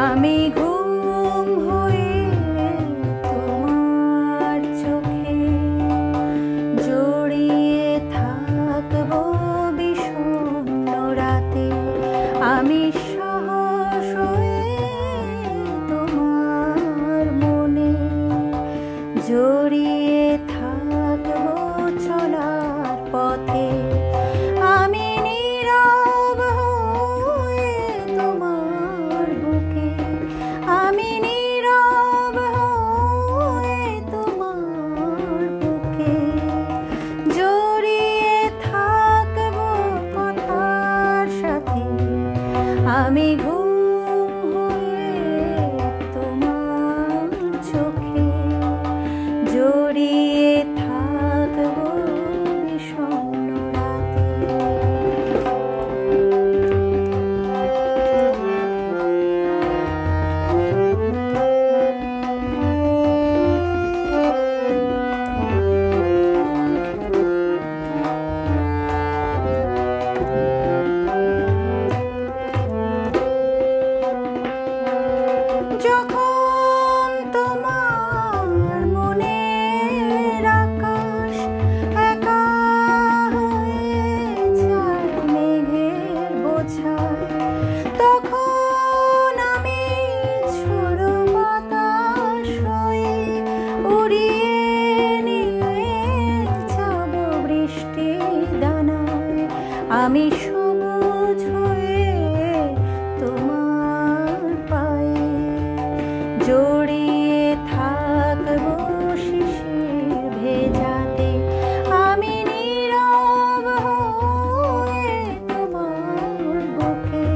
আমি ঘুম হয়ে তোমার চোখে জড়িয়ে থাকবো বিষণ্ণ রাতে। আমি সাহস হয়ে তোমার মনে জড়িয়ে থাকবো চলার পথে। আমি নীরব হয়ে তোমার বুকে, আমি নীরব হয়ে তোমার বুকে জড়িয়ে থাকবো কথার সাথে। আমি ঘুম হয়ে তোমার চোখে জড়িয়ে থাকবো বিষণ্ণ রাতে। যখন তোমার মনের আকাশ একা হয়ে যায় মেঘের বোঝায়, তখন আমি ঝোড়ো বাতাস হয়ে উড়িয়ে নিয়ে যাব বৃষ্টির দানায়। আমি সবুজ হয়ে তোমার পায়ে জড়িয়ে থাকবো শিশির ভেজাতে। আমি নীরব হয়ে তোমার বুকে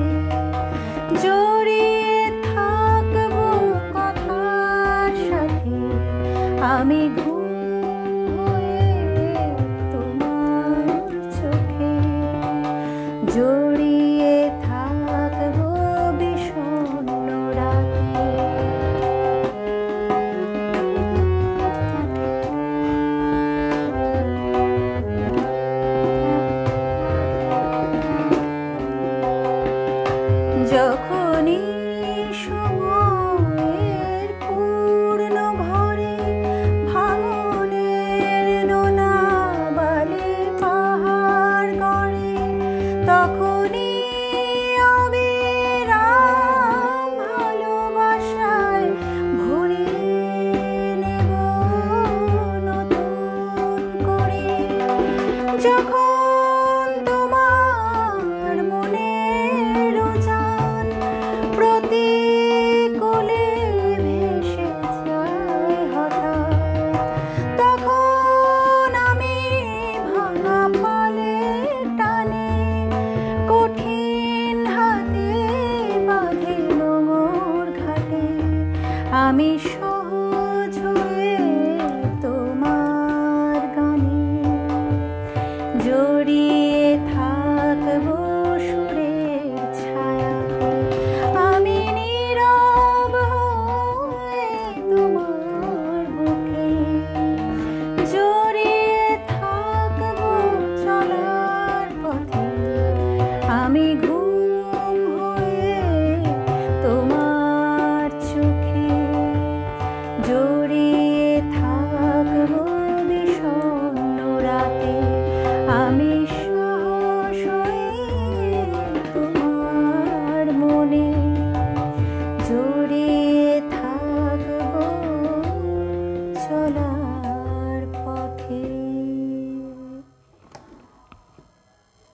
জড়িয়ে থাকবো কথার সাথে। আমি ঘুম হয়ে তোমার চোখে জড়িয়ে থাকবো বিষণ্ণ রাতে। যখনই সময়ের পূর্ণ ঘরে ভাঙনের নোনা বালি পাহাড় গড়ে, তখনই অবিরাম ভালোবাসায় ভরিয়ে নেব নতুন করে। যখন তোমার মনের উজান প্রতিকূলে ভেসে যায় হঠাৎ, তখন আমি ভাঙা পালের টানে কঠিন হাতে বাঁধে নোঙর ঘাটে। আমি